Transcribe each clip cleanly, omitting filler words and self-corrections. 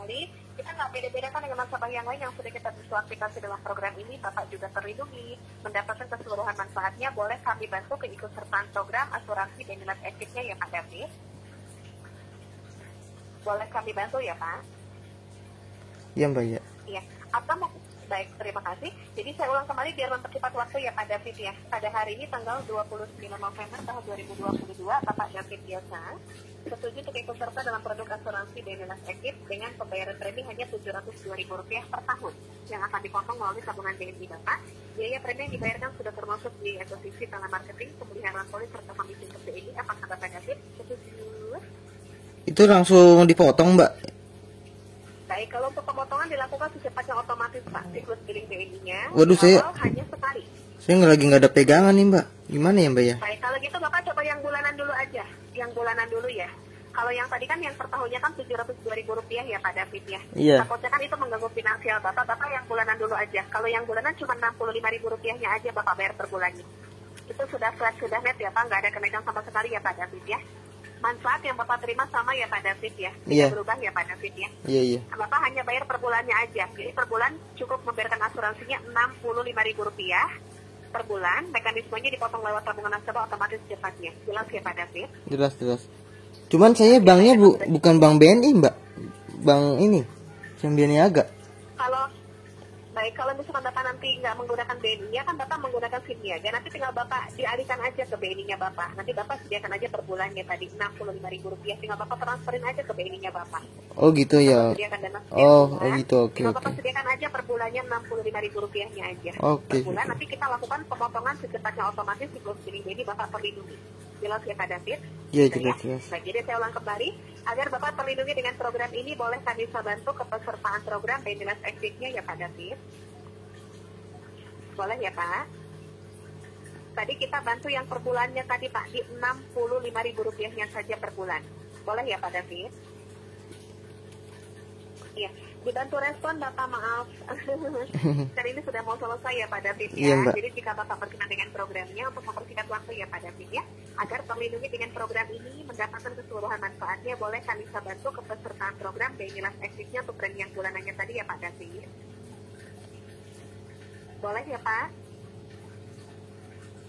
sekali. Kita nggak beda-bedakan dengan nasabah yang lain yang sudah kita butuh aplikasi dalam program ini. Bapak juga terlindungi, mendapatkan keseluruhan manfaatnya. Boleh kami bantu keikutsertaan program asuransi dan nilai efeknya ya Pak David. Boleh kami bantu ya Pak? Iya Mbak ya. Iya. Atau mau baik, terima kasih. Jadi saya ulang kembali biar mempercepat waktu ya Pak David ya. Pada hari ini tanggal 29 November tahun 2022, Bapak David Biasa setuju untuk ikut serta dalam produk asuransi Denilas Ekip dengan pembayaran premi hanya Rp702.000 per tahun yang akan dipotong melalui tabungan BNI Bapak. Biaya premi yang dibayarkan sudah termasuk di akuisisi telemarketing, pemeliharaan polis serta komisi ke BNI. Apakah Bapak David setuju? Itu langsung dipotong Mbak? Baik, kalau untuk pemotongan dilakukan secepatnya otomatis Pak, siklus billing BNI-nya. Waduh, saya hanya sekali. Saya lagi nggak ada pegangan nih Mbak. Gimana ya Mbak ya? Baik, kalau gitu Bapak coba yang bulanan dulu aja. Yang bulanan dulu ya. Kalau yang tadi kan yang per tahunnya kan Rp702.000 ya Pak David ya. Iya. Takutnya kan itu mengganggu finansial Bapak. Bapak yang bulanan dulu aja. Kalau yang bulanan cuma Rp65.000-nya aja Bapak bayar per bulannya. Itu sudah flat, sudah net ya Pak. Nggak ada kenaikan sama sekali ya Pak David ya. Manfaat yang Bapak terima sama ya Pak David ya. Tidak berubah ya Pak David ya. Iya. Bapak hanya bayar per bulannya aja. Jadi per bulan cukup membayarkan asuransinya Rp65.000 per bulan. Mekanismenya dipotong lewat tabungan nasabah otomatis cepatnya. Jelas ya Pak David? Jelas. Cuman saya banknya bukan bank BNI Mbak. Bank ini Jambi Niaga. Kalau misalkan Bapak nanti nggak menggunakan BNI-nya, kan Bapak menggunakan SIM Niaga, nanti tinggal Bapak dialihkan aja ke BNI-nya Bapak. Nanti Bapak sediakan aja per bulannya tadi Rp65.000, tinggal Bapak transferin aja ke BNI-nya Bapak. Oh gitu ya. Oh gitu, oke. Bapak sediakan aja per bulannya Rp65.000-nya aja. Oke. Per bulan nanti kita lakukan pemotongan secepatnya otomatis siklus billing BNI Bapak terlindungi. Jelas ya Pak David? Iya, jelas. Nah, jadi saya ulang kembali, agar Bapak terlindungi dengan program ini, boleh kami bisa bantu kepesertaan program Denilas Ekip-nya ya Pak David? Boleh ya Pak? Tadi kita bantu yang per bulannya tadi Pak, di Rp65.000 saja per bulan. Boleh ya Pak David? Iya, dibantu respon Bapak, maaf. Karena ini sudah mau selesai ya Pak David ya. Iya, jadi jika Bapak berkenan dengan programnya, untuk mempersingkat waktu ya Pak David ya, agar terlindungi dengan program ini, mendapatkan keseluruhan manfaatnya, boleh kami bisa bantu kepesertaan program Denilas Ekip-nya untuk premi yang bulanannya tadi ya Pak David. Boleh ya Pak?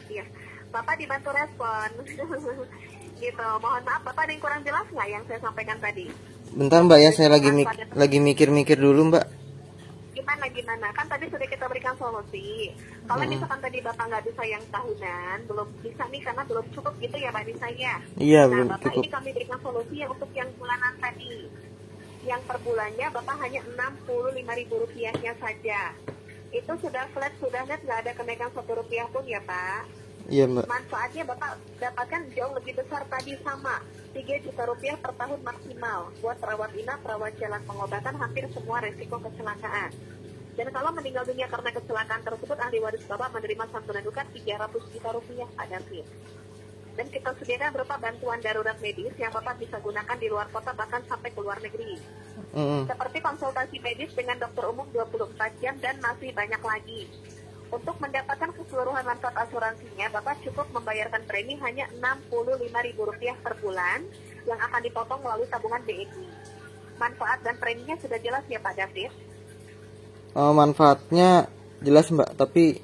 Iya, Bapak dibantu respon. Gitu, mohon maaf Bapak ada yang kurang jelas nggak yang saya sampaikan tadi? Bentar Mbak ya, saya lagi mikir-mikir dulu Mbak. Gimana? Kan tadi sudah kita berikan solusi. Kalau misalkan tadi Bapak nggak bisa yang tahunan, belum bisa nih karena belum cukup gitu ya Pak Nisa ya? Iya, nah, belum Bapak cukup. Ini kami berikan solusi yang untuk yang bulanan tadi. Yang per bulannya Bapak hanya Rp65.000-nya saja. Itu sudah flat, sudah net, nggak ada kenaikan Rp1 pun ya Pak. Iya Mbak. Manfaatnya Bapak dapatkan jauh lebih besar tadi sama Rp3 juta per tahun maksimal buat perawat inap, perawat jalan pengobatan, hampir semua resiko kecelakaan. Dan kalau meninggal dunia karena kecelakaan tersebut, ahli waris Bapak menerima santunan duka Rp300 juta Pak David. Dan kita sediakan berupa bantuan darurat medis yang Bapak bisa gunakan di luar kota bahkan sampai ke luar negeri. Seperti konsultasi medis dengan dokter umum 24 jam dan masih banyak lagi. Untuk mendapatkan keseluruhan manfaat asuransinya, Bapak cukup membayarkan premi hanya Rp65.000 per bulan yang akan dipotong melalui tabungan BNI. Manfaat dan preminya sudah jelas ya Pak David? Manfaatnya jelas Mbak, tapi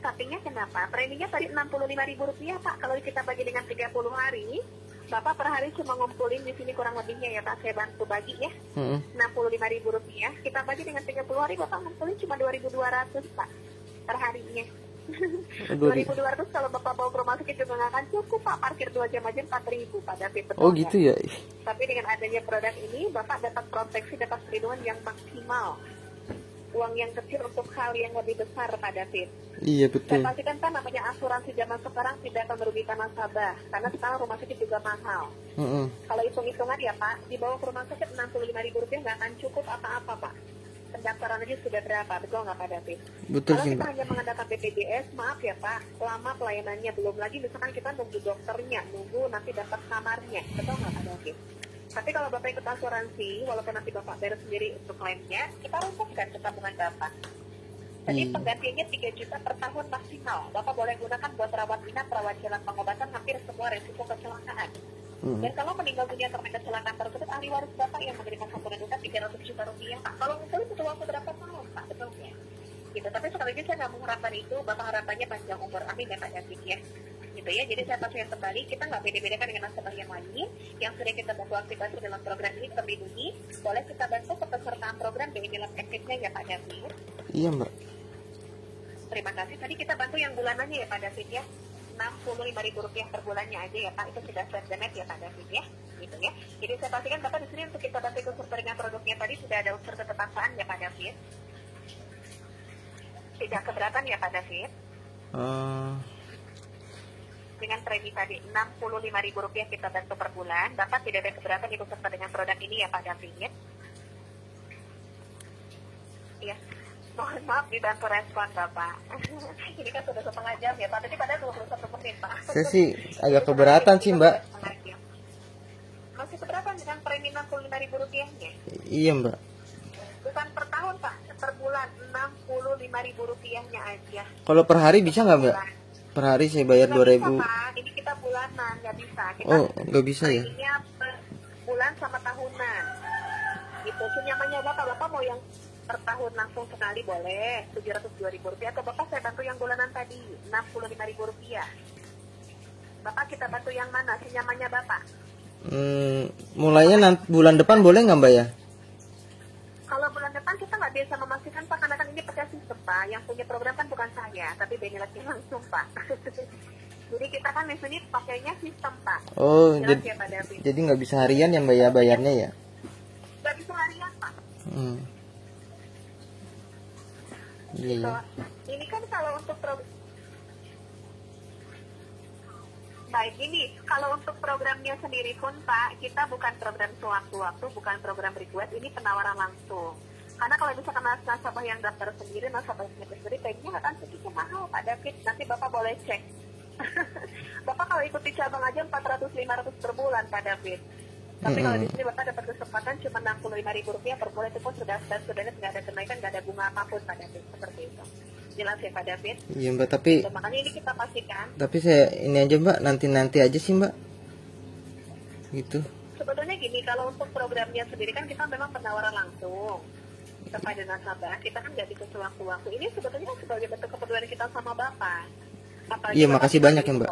Tapinya kenapa? Preminya tadi Rp65.000 Pak. Kalau kita bagi dengan 30 hari, Bapak per hari cuma ngumpulin di sini kurang lebihnya ya Pak. Saya bantu bagi ya. Rp65.000. Kita bagi dengan 30 hari, Bapak ngumpulin cuma Rp2.200 Pak per harinya. 2.200 kalau Bapak bawa ke rumah sakit juga nggak akan cukup Pak. Parkir 2 jam aja 4.000 Pak David. Betul oh gitu ya. Tapi dengan adanya produk ini, Bapak dapat proteksi, dapat perlindungan yang maksimal. Uang yang kecil untuk hal yang lebih besar Pak David. Iya betul. Dan pastikan kan namanya asuransi zaman sekarang tidak akan merugikan nasabah, karena sekarang rumah sakit juga mahal. Kalau hitung-hitungan ya Pak, dibawa ke rumah sakit Rp65.000 nggak akan cukup apa-apa Pak. Pendaftaran aja sudah berapa, betul nggak Pak David? Betul Kalau sih. kita hanya mengandalkan BPJS, maaf ya Pak, lama pelayanannya, belum lagi misalkan kita nunggu dokternya, nunggu nanti dapat kamarnya, betul nggak Pak David? Tapi kalau Bapak ikut asuransi, walaupun nanti Bapak bayar sendiri untuk klaimnya, kita rumuskan ke tabungan Bapak. Jadi penggantiannya 3 juta per tahun maksimal. Bapak boleh gunakan buat rawat inap, perawat jalan pengobatan, hampir semua resiko kecelakaan. Dan kalau meninggal dunia karena kecelakaan tersebut, ahli waris Bapak yang menerima santunan duka 300 juta rupiah, Pak. Kalau ngumpulin butuh waktu berapa tahun, Pak? Betul ya? Gitu. Tapi sekali lagi saya nggak mengharapkan itu, Bapak harapannya panjang umur. Amin ya Pak David ya. Gitu ya. Jadi saya pastikan kembali, kita nggak beda-bedakan dengan nasabah yang lain yang sudah kita bantu aktifasi dalam program ini terlindungi. Boleh kita bantu kepesertaan program BNI Lab Active-nya ya Pak David. Iya Mbak. Terima kasih. Tadi kita bantu yang bulanannya ya Pak David ya. Rp65.000 per bulannya aja ya Pak. Itu sudah set ya Pak David ya. Gitu ya. Jadi saya pastikan Bapak di sini untuk kita bantu unsur dengan produknya tadi sudah ada unsur keterpaksaan ya Pak David. Tidak keberatan ya Pak David. Dengan premi tadi Rp65.000 kita bantu per bulan. Bapak tidak ada keberatan ikut serta dengan produk ini ya Pak David. Iya. Mohon maaf dibantu respon Bapak. Ini kan sudah setengah jam ya Pak. Tadi pada 21 menit Pak. Saya sih agak keberatan sih Mbak. Masih keberatan dengan premi Rp65.000-nya? Iya Mbak. Bukan per tahun Pak, per bulan Rp65.000-nya aja. Kalau per hari bisa nggak Mbak? Per hari saya bayar 2.000. Pak. Ini kita bulanan, nggak bisa. Kita Oh, nggak bisa ya? Ini per bulan sama tahunan. Gitu. Senyamannya Bapak mau yang per tahun langsung sekali boleh Rp702.000 atau Bapak saya bantu yang bulanan tadi Rp65.000. Bapak kita bantu yang mana? Senyamannya Bapak. Mulainya nanti bulan depan boleh nggak Mbak ya? Kalau bulan depan kita nggak bisa memastikan Pak, karena kan ini pakai sistem Pak. Yang punya program kan bukan saya, tapi BNI lagi langsung Pak. Jadi kita kan di sini pakainya sistem Pak. Oh, Jelas ya Pak David. jadi nggak bisa harian ya Mbak ya bayarnya ya? Nggak bisa harian Pak. Iya, iya. So, ini kan kalau untuk baik ini, kalau untuk programnya sendiri pun Pak, kita bukan program sewaktu-waktu, bukan program request, ini penawaran langsung. Karena kalau misalkan nasabah yang daftar sendiri, nasabah yang sendiri, kayaknya akan sedikit mahal Pak David. Nanti Bapak boleh cek. Bapak kalau ikuti cabang aja 400-500 per bulan Pak David. Tapi kalau di sini Bapak dapat kesempatan cuma Rp65.000 per bulan, itu pun sudah nggak ada kenaikan, nggak ada bunga apapun Pak David. Seperti itu. Jelas ya Pak David? Iya Mbak, tapi so, makanya ini kita pastikan. Tapi saya ini aja Mbak, nanti aja sih Mbak. Gitu. Sebetulnya gini, kalau untuk programnya sendiri kan kita memang penawaran langsung kepada nasabah. Kita kan nggak bisa sewaktu-waktu. Ini sebetulnya sebagai bentuk kepedulian kita sama Bapak. Apalagi Iya, Bapak makasih banyak ya Mbak.